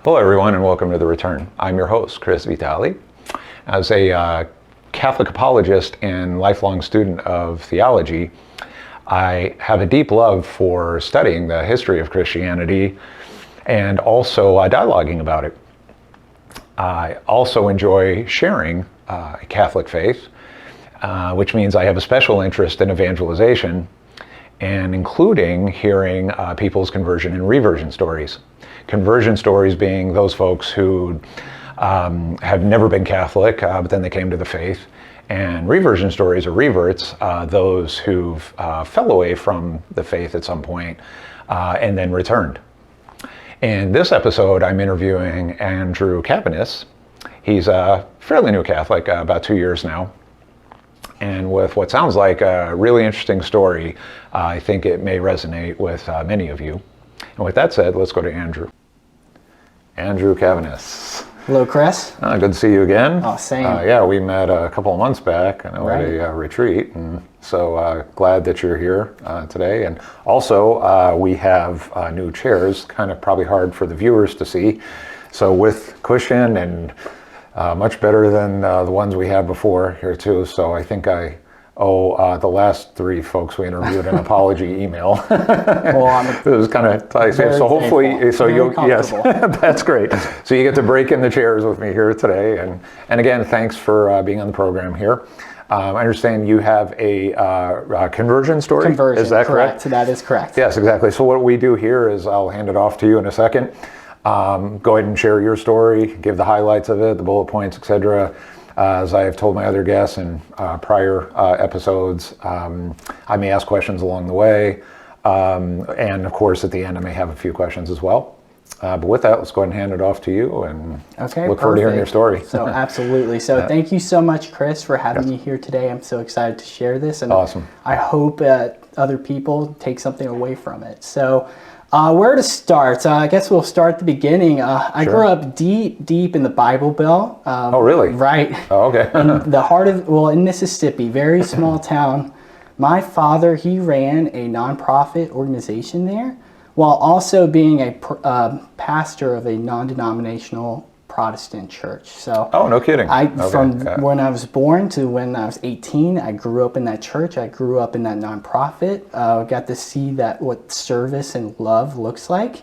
Hello everyone and welcome to The Return. I'm your host, Chris Vitale. As a Catholic apologist and lifelong student of theology, I have a deep love for studying the history of Christianity and also dialoguing about it. I also enjoy sharing Catholic faith, which means I have a special interest in evangelization and including hearing people's conversion and reversion stories. Conversion stories being those folks who have never been Catholic, but then they came to the faith. And reversion stories or reverts, those who fell away from the faith at some point and then returned. In this episode, I'm interviewing Andrew Caveness. He's a fairly new Catholic, about 2 years now. And with what sounds like a really interesting story, I think it may resonate with many of you. And with that said, let's go to Andrew. Andrew Caveness. Hello, Chris. Good to see you again. Oh, same. Yeah, we met a couple of months back at a retreat, and so glad that you're here today. And also, we have new chairs, kind of probably hard for the viewers to see. So with cushion and much better than the ones we had before here too. So I think I owe the last three folks we interviewed an apology email. Well, it was kind of tight. So hopefully, yes, that's great. So you get to break in the chairs with me here today. And again, thanks for being on the program here. I understand you have a conversion story. Conversion, is that correct? That is correct. Yes, exactly. So what we do here is I'll hand it off to you in a second. Go ahead and share your story, give the highlights of it, the bullet points, etc. As I have told my other guests in prior episodes, I may ask questions along the way. And of course, at the end, I may have a few questions as well. But with that, let's go ahead and hand it off to you and look forward to hearing your story. So absolutely. So thank you so much, Chris, for having me here today. I'm so excited to share this. And awesome. I hope other people take something away from it. So where to start? I guess we'll start at the beginning. I grew up deep in the Bible Belt. Oh, really? Right. Oh, okay. In the heart of, in Mississippi, very small town. My father, he ran a nonprofit organization there, while also being a pastor of a non-denominational Protestant church. So, oh, no kidding. From when I was born to when I was 18, I grew up in that church. I grew up in that nonprofit. Got to see what service and love looks like,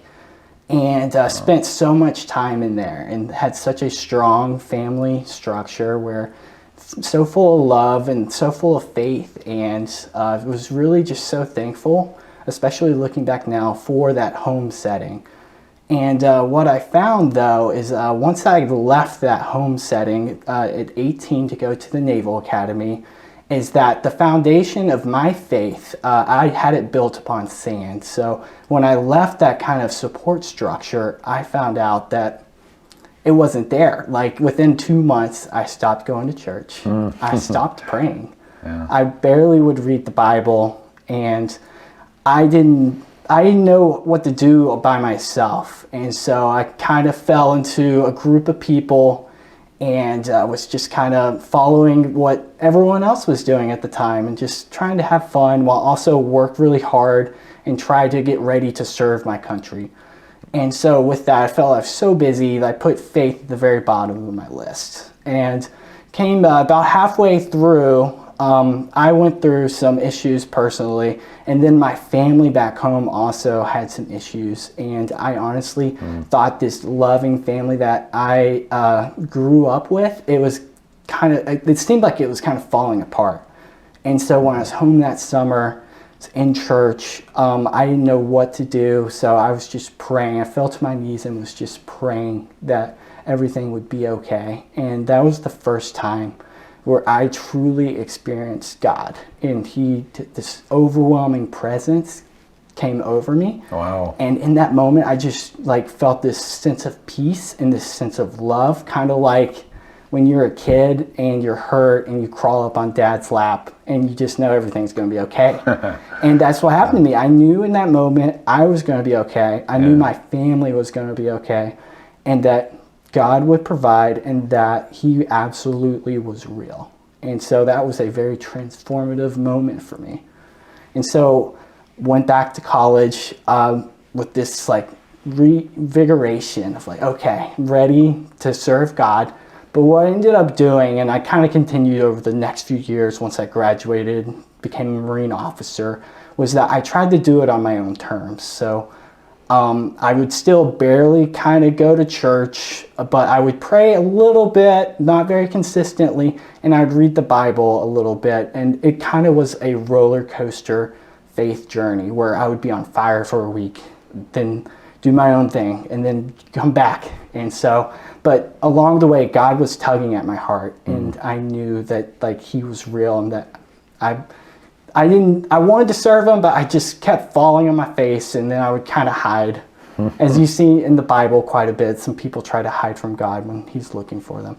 and spent so much time in there, and had such a strong family structure where so full of love and so full of faith, and was really just so thankful, especially looking back now, for that home setting. And what I found, though, is once I left that home setting at 18 to go to the Naval Academy, is that the foundation of my faith, I had it built upon sand. So when I left that kind of support structure, I found out that it wasn't there. Like within 2 months, I stopped going to church. I stopped praying. Yeah. I barely would read the Bible, and I didn't know what to do by myself. And so I kind of fell into a group of people and was just kind of following what everyone else was doing at the time and just trying to have fun while also work really hard and try to get ready to serve my country. And so with that, I felt I was so busy that I put faith at the very bottom of my list. And came about halfway through, I went through some issues personally, and then my family back home also had some issues. And I honestly thought this loving family that I grew up with, it seemed like it was kind of falling apart. And so when I was home that summer, in church, I didn't know what to do, so I was just praying. I fell to my knees and was just praying that everything would be okay. And that was the first time where I truly experienced God, and this overwhelming presence came over me. Wow. And in that moment, I just felt this sense of peace and this sense of love, kind of like when you're a kid and you're hurt and you crawl up on dad's lap and you just know everything's going to be okay. And that's what happened to me. I knew in that moment I was going to be okay. I knew my family was going to be okay, and that God would provide, and that he absolutely was real. And so that was a very transformative moment for me. And so went back to college with this revigoration of like, okay, I'm ready to serve God. But what I ended up doing, and I kind of continued over the next few years once I graduated, became a Marine officer, was that I tried to do it on my own terms. So I would still barely kind of go to church, but I would pray a little bit, not very consistently, and I'd read the Bible a little bit. And it kind of was a roller coaster faith journey where I would be on fire for a week, then do my own thing, and then come back. And so, but along the way, God was tugging at my heart, and I knew that like He was real, and that I wanted to serve Him, but I just kept falling on my face, and then I would kind of hide. As you see in the Bible quite a bit, some people try to hide from God when He's looking for them.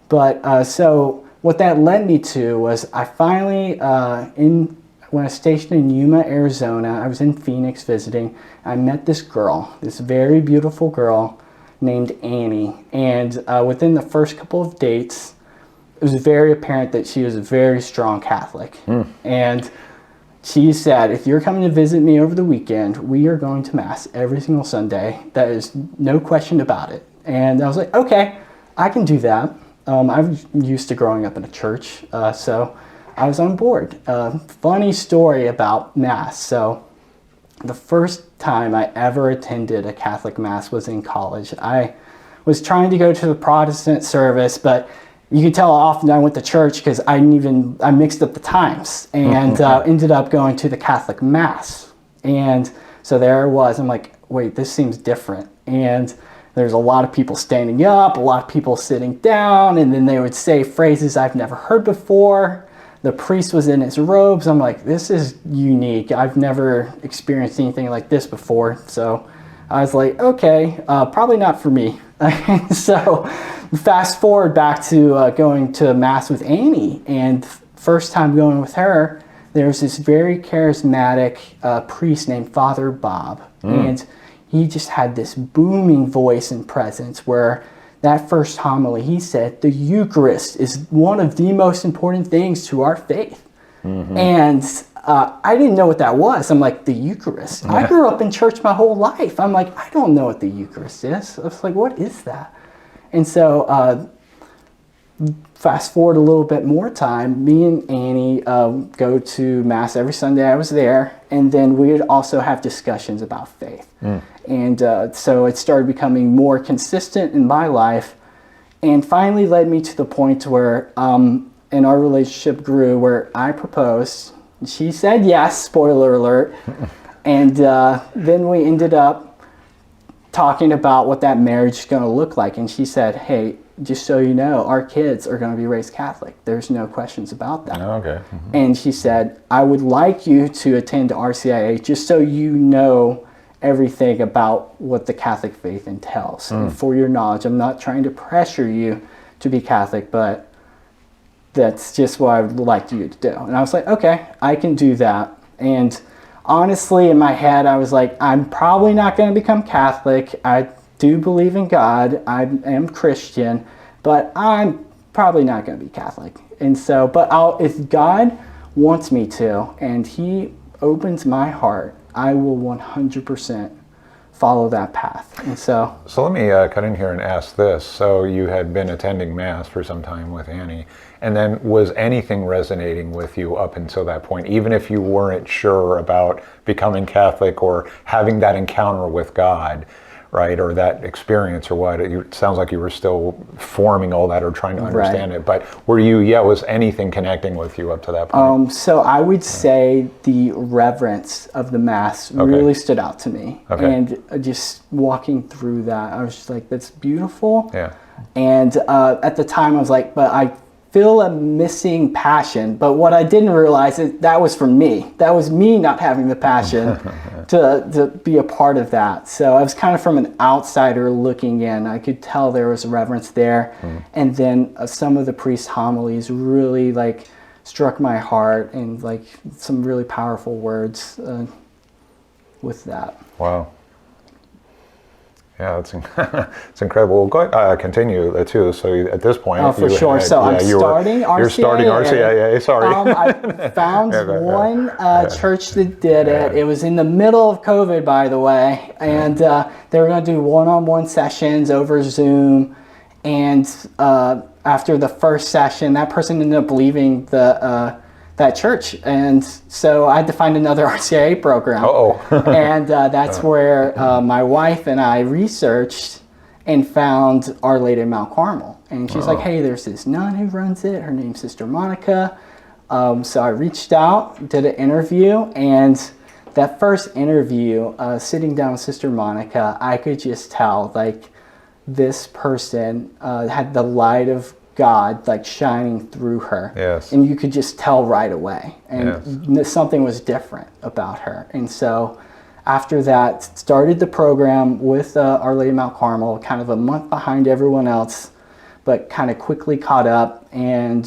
But so what that led me to was I finally, when I was stationed in Yuma, Arizona, I was in Phoenix visiting. I met this girl, this very beautiful girl named Annie. And within the first couple of dates, it was very apparent that she was a very strong Catholic. And she said, if you're coming to visit me over the weekend, we are going to Mass every single Sunday. That is no question about it. And I was like, okay, I can do that. I'm used to growing up in a church, so I was on board. Funny story about Mass. So the first time I ever attended a Catholic Mass was in college. I was trying to go to the Protestant service, but you could tell how often I went to church because I mixed up the times and ended up going to the Catholic Mass. And so there I was. I'm like, wait, this seems different. And there's a lot of people standing up, a lot of people sitting down, and then they would say phrases I've never heard before. The priest was in his robes. I'm like, this is unique. I've never experienced anything like this before. So I was like, okay, probably not for me. So fast forward back to going to Mass with Annie, and first time going with her, there's this very charismatic priest named Father Bob, and he just had this booming voice and presence where that first homily, he said, the Eucharist is one of the most important things to our faith. And I didn't know what that was. I'm like, the Eucharist? I grew up in church my whole life. I'm like, I don't know what the Eucharist is. I was like, what is that? And so fast forward a little bit more time, me and Annie go to Mass every Sunday. I was there. And then we would also have discussions about faith. And so it started becoming more consistent in my life, and finally led me to the point where and our relationship grew, where I proposed. She said yes, spoiler alert. And then we ended up talking about what that marriage is going to look like. And she said, hey, just so you know, our kids are going to be raised Catholic. There's no questions about that. Okay. And she said, I would like you to attend RCIA just so you know everything about what the Catholic faith entails. And for your knowledge, I'm not trying to pressure you to be Catholic, but that's just what I would like you to do. And I was like, okay, I can do that. And honestly, in my head, I was like, I'm probably not going to become Catholic. I do believe in God. I am Christian, but I'm probably not going to be Catholic. And so, but if God wants me to, and He opens my heart, I will 100% follow that path. And so let me cut in here and ask this. So you had been attending Mass for some time with Annie, and then was anything resonating with you up until that point, even if you weren't sure about becoming Catholic or having that encounter with God, right, or that experience or what? It sounds like you were still forming all that or trying to understand it. But was anything connecting with you up to that point? So I would say the reverence of the Mass really stood out to me. And just walking through that, I was just like, that's beautiful. Yeah. And at the time I was like, but I feel a missing passion. But what I didn't realize is that was for me. That was me not having the passion to be a part of that. So I was kind of from an outsider looking in. I could tell there was reverence there. And then some of the priest's homilies really like struck my heart, and like some really powerful words with that. Wow. Yeah, it's incredible. Well, go continue too. So at this point, Oh, for sure. So I'm starting RCIA. You're starting RCIA. Sorry. I found one church that did it. Yeah. It was in the middle of COVID, by the way, and they were going to do one-on-one sessions over Zoom. And after the first session, that person ended up leaving that church, and so I had to find another RCIA program. And that's where my wife and I researched and found Our Lady of Mount Carmel. And she's like, hey, there's this nun who runs it. Her name's Sister Monica. So I reached out, did an interview, and that first interview, sitting down with Sister Monica, I could just tell, like, this person had the light of God like shining through her. Yes. And you could just tell right away. And something was different about her. And so after that, started the program with Our Lady of Mount Carmel, kind of a month behind everyone else, but kind of quickly caught up. And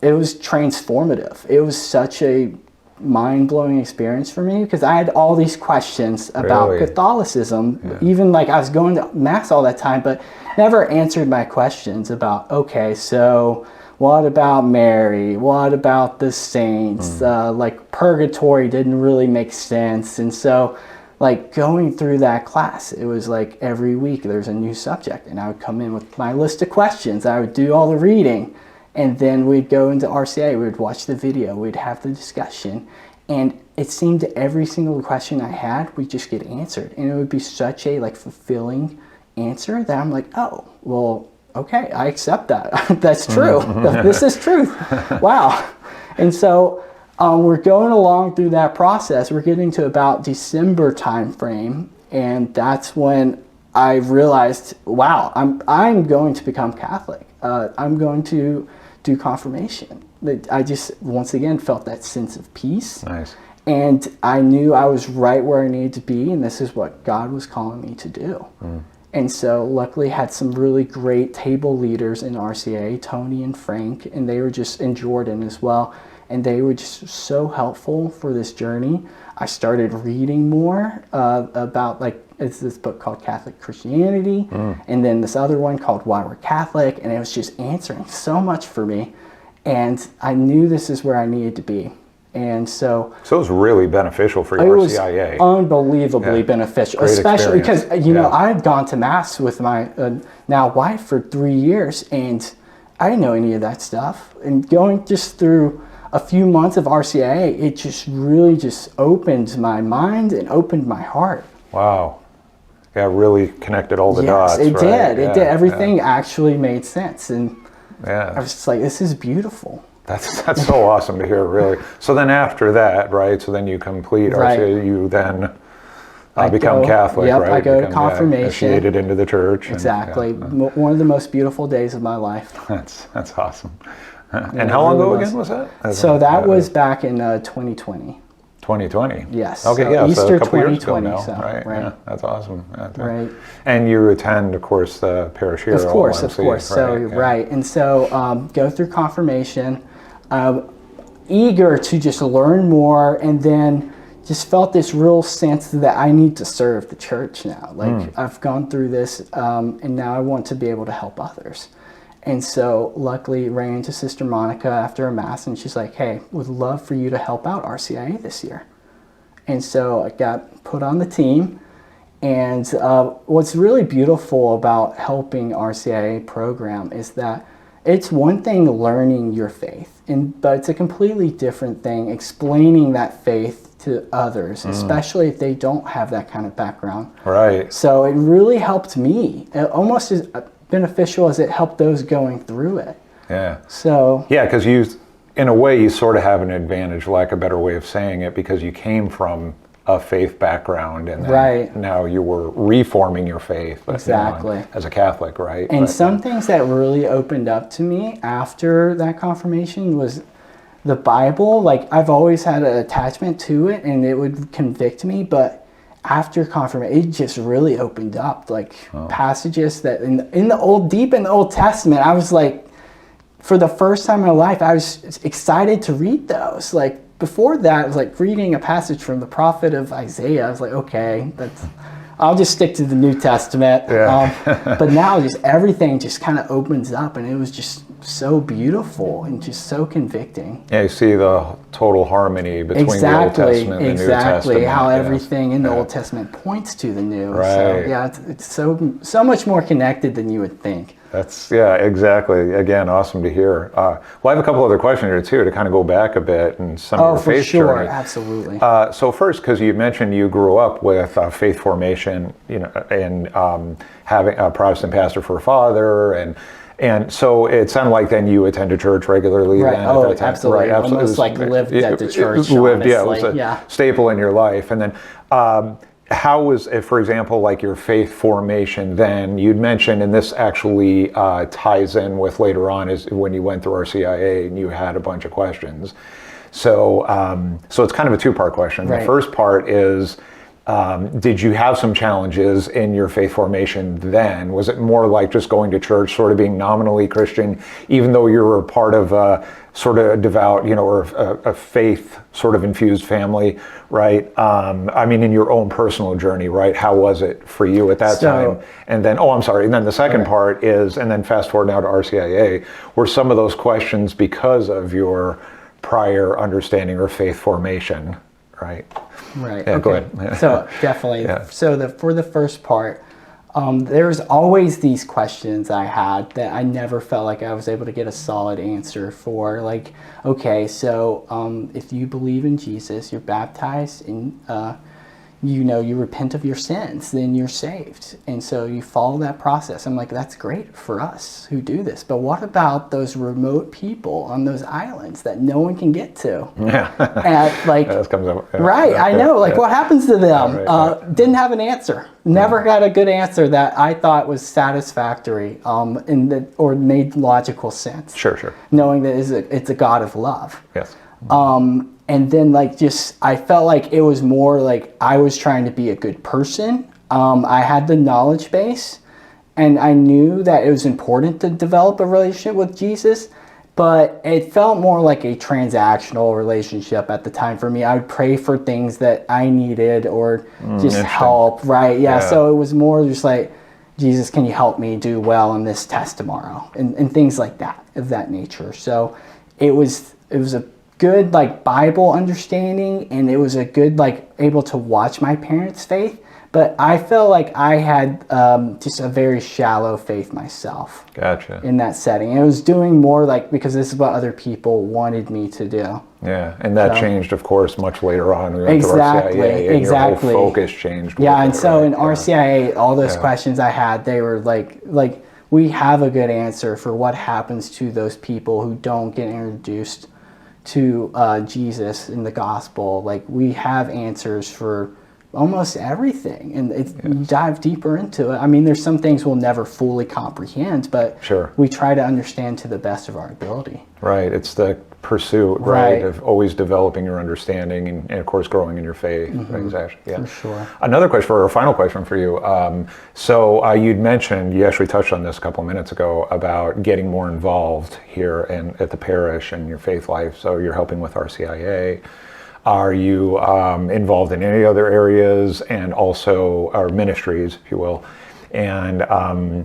it was transformative. It was such a mind-blowing experience for me because I had all these questions about Catholicism. Even like I was going to Mass all that time, but never answered my questions about, okay, so what about Mary? What about the saints? Like purgatory didn't really make sense. And so like going through that class, it was like every week there's a new subject, and I would come in with my list of questions. I would do all the reading, and then we'd go into RCA, we would watch the video, we'd have the discussion, and it seemed every single question I had, we'd just get answered. And it would be such a like fulfilling answer that I'm like, oh, well, okay, I accept that. That's true. This is truth. Wow. And so we're going along through that process. We're getting to about December time frame, and that's when I realized, wow, I'm going to become Catholic. I'm going to do confirmation. I just once again felt that sense of peace. Nice. And I knew I was right where I needed to be, and this is what God was calling me to do. And so luckily had some really great table leaders in RCA, Tony and Frank, and they were just, and Jordan as well, and they were just so helpful for this journey. I started reading more about, like, it's this book called Catholic Christianity, and then this other one called Why We're Catholic, and it was just answering so much for me. And I knew this is where I needed to be. And so it was really beneficial for your RCIA. It was unbelievably beneficial, Great especially experience. because, you know, I had gone to Mass with my now wife for 3 years, and I didn't know any of that stuff. And going just through a few months of RCIA, it just really just opened my mind and opened my heart. Wow. Yeah, really connected all the dots. Yes, it did. Yeah, It did. Everything actually made sense. And yeah. I was just like, this is beautiful. That's so awesome to hear, really. So then after that, right, so then you complete RCIA, you then become Catholic, right? I go to confirmation. Initiated into the church. Exactly. One of the most beautiful days of my life. That's awesome. And how long ago again was that? So that was back in 2020. 2020. Yes. Okay, so yeah, Easter so a couple years ago 2020. now, So, right? Yeah, that's awesome. Right. And you attend, of course, the parish here. Of course. Right? So right, and so go through confirmation, eager to just learn more, and then just felt this real sense that I need to serve the church now. Like I've gone through this, and now I want to be able to help others. And so luckily ran into Sister Monica after a Mass, and she's like, hey, would love for you to help out RCIA this year. And so I got put on the team. And what's really beautiful about helping RCIA program is that it's one thing learning your faith, but it's a completely different thing explaining that faith to others, especially if they don't have that kind of background. Right. So it really helped me. It almost as beneficial as it helped those going through it. Yeah. So yeah, because you, in a way, you sort of have an advantage, lack of a better way of saying it, because you came from a faith background, and then now you were reforming your faith. Exactly. You know, as a Catholic, right? And some things that really opened up to me after that confirmation was the Bible. Like I've always had an attachment to it, and it would convict me, but after confirmation, it just really opened up, like passages that in the deep in the Old Testament, I was like, for the first time in my life, I was excited to read those. Like before that, I was like reading a passage from the prophet of Isaiah. I was like, okay, I'll just stick to the New Testament. Yeah. But now just everything just kind of opens up, and it was just so beautiful and just so convicting. Yeah, you see the total harmony between the Old Testament and the New Testament. How yes. everything in the Old Testament points to the New. Right. So yeah, it's so much more connected than you would think. That's, yeah, exactly. Again, awesome to hear. Well, I have a couple other questions here too to kind of go back a bit and some of your for faith sure, journey. absolutely. So first, because you mentioned you grew up with faith formation, and having a Protestant pastor for a father, and so it sounded like then you attended church regularly. Right. Then Oh, at that time. absolutely. Right. Absolutely. Almost like lived at the church. Lived, yeah, it honestly. was a staple in your life, and then. How was, for example, like your faith formation then? You'd mentioned, and this actually ties in with later on, is when you went through RCIA and you had a bunch of questions. So it's kind of a two-part question. Right. The first part is, did you have some challenges in your faith formation then? Was it more like just going to church, sort of being nominally Christian, even though you were a part of a sort of devout, or a faith sort of infused family, right? I mean, in your own personal journey, right? How was it for you at that time? And then, and then the second part is, and then fast forward now to RCIA, were some of those questions because of your prior understanding or faith formation, right? Right. Yeah, okay. go ahead. So definitely. Yeah. So for the first part, there's always these questions I had that I never felt like I was able to get a solid answer for. Like, okay, so if you believe in Jesus, you're baptized, and you repent of your sins, then you're saved. And so you follow that process. I'm like, that's great for us who do this. But what about those remote people on those islands that no one can get to? Yeah. And like, That comes up, yeah. right, Yeah, I know. Like, yeah. what happens to them? Right. Didn't have an answer. Never got a good answer that I thought was satisfactory, or made logical sense. Sure. Knowing that it's a God of love. Yes. And then I felt like it was more like I was trying to be a good person. I had the knowledge base, and I knew that it was important to develop a relationship with Jesus, but it felt more like a transactional relationship at the time for me. I would pray for things that I needed or just help, right? Yeah, so it was more just like, Jesus, can you help me do well on this test tomorrow? And things like that, of that nature. So it was a good Bible understanding, and it was a good able to watch my parents' faith, but I felt like I had just a very shallow faith myself. Gotcha. In that setting. And it was doing more because this is what other people wanted me to do. Yeah, and that changed, of course, much later on. We went Exactly, to RCIA, and exactly. your whole focus changed. Yeah, and it, so right? in RCIA, all those questions I had, they were like we have a good answer for what happens to those people who don't get introduced to Jesus in the gospel. We have answers for almost everything, and dive deeper into it. I mean, there's some things we'll never fully comprehend, but we try to understand to the best of our ability. Right. It's the pursuit, right, of always developing your understanding and of course growing in your faith. Exactly. Yeah. For sure. Another question, or a final question for you. So you'd mentioned, you actually touched on this a couple of minutes ago, about getting more involved here and at the parish and your faith life. So you're helping with RCIA. Are you involved in any other areas, and also our ministries, if you will? And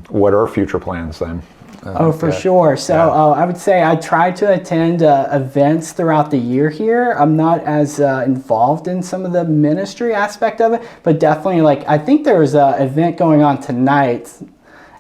what are future plans then? For sure. So I would say I try to attend events throughout the year here. I'm not as involved in some of the ministry aspect of it, but definitely I think there's an event going on tonight.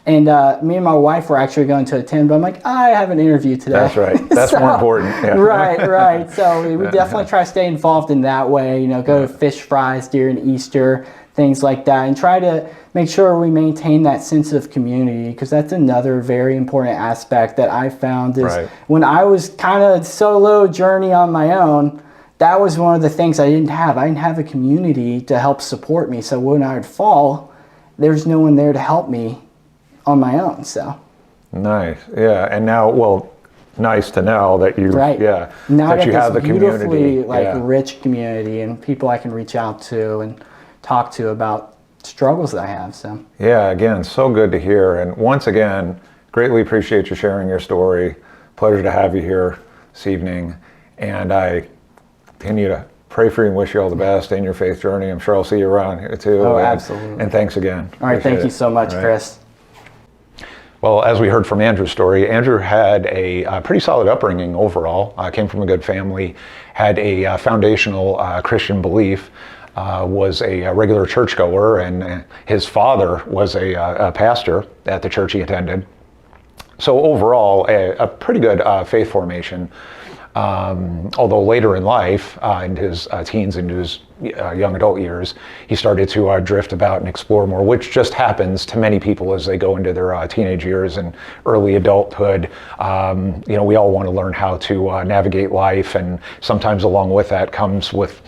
And me and my wife were actually going to attend, but I'm like, I have an interview today. That's right. That's more important. Yeah. Right. So we definitely try to stay involved in that way, go to fish fries during Easter, things like that, and try to make sure we maintain that sense of community, because that's another very important aspect that I found is when I was kind of solo journey on my own, that was one of the things I didn't have. I didn't have a community to help support me. So when I would fall, there's no one there to help me on my own. So nice. Yeah. And now, nice to know that you now that you have the community, rich community, and people I can reach out to and talk to about struggles that I have. So again, so good to hear, and once again, greatly appreciate you sharing your story. Pleasure to have you here this evening, and I continue to pray pray for you and wish you all the best in your faith journey. I'm sure I'll see you around here too. Oh, absolutely. And thanks again. All right, thank you so much, Chris. Well, as we heard from Andrew's story, Andrew had a pretty solid upbringing overall, came from a good family, had a foundational Christian belief, was a regular churchgoer, and his father was a pastor at the church he attended. So overall, a pretty good faith formation. Although later in life, in his teens and his young adult years, he started to drift about and explore more, which just happens to many people as they go into their teenage years and early adulthood. We all want to learn how to navigate life, and sometimes along with that comes with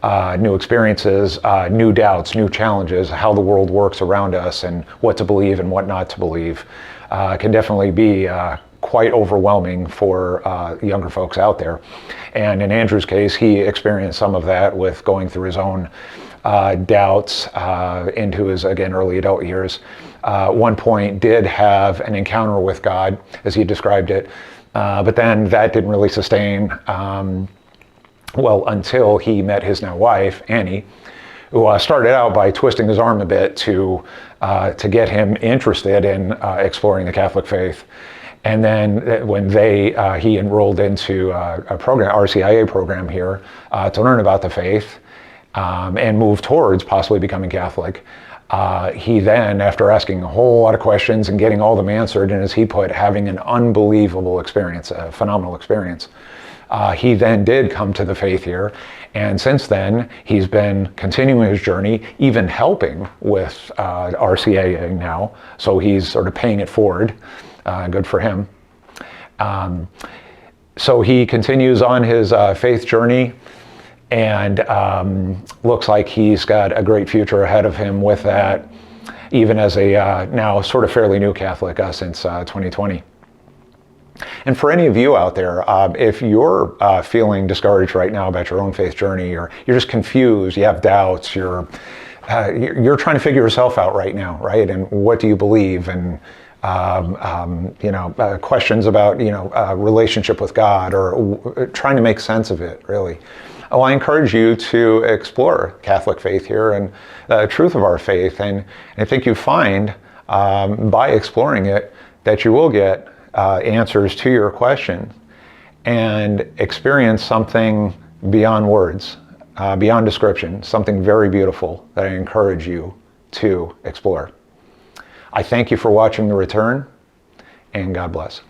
new experiences, new doubts, new challenges, how the world works around us and what to believe and what not to believe. Can definitely be quite overwhelming for younger folks out there. And in Andrew's case, he experienced some of that with going through his own doubts into his, again, early adult years. One point did have an encounter with God, as he described it, but then that didn't really sustain, until he met his now wife, Annie, who started out by twisting his arm a bit to get him interested in exploring the Catholic faith. And then when he enrolled into a program, RCIA program here, to learn about the faith and move towards possibly becoming Catholic, he then, after asking a whole lot of questions and getting all of them answered, and as he put, having an unbelievable experience, a phenomenal experience, he then did come to the faith here. And since then, he's been continuing his journey, even helping with RCIA now. So he's sort of paying it forward. Good for him. So he continues on his faith journey, and looks like he's got a great future ahead of him with that, even as a now sort of fairly new Catholic since 2020. And for any of you out there, if you're feeling discouraged right now about your own faith journey, or you're just confused, you have doubts, you're trying to figure yourself out right now, right? And what do you believe? And questions about, relationship with God, or trying to make sense of it, really. Oh, I encourage you to explore Catholic faith here and the truth of our faith. And I think you find, by exploring it, that you will get answers to your questions and experience something beyond words, beyond description, something very beautiful that I encourage you to explore. I thank you for watching The Return, and God bless.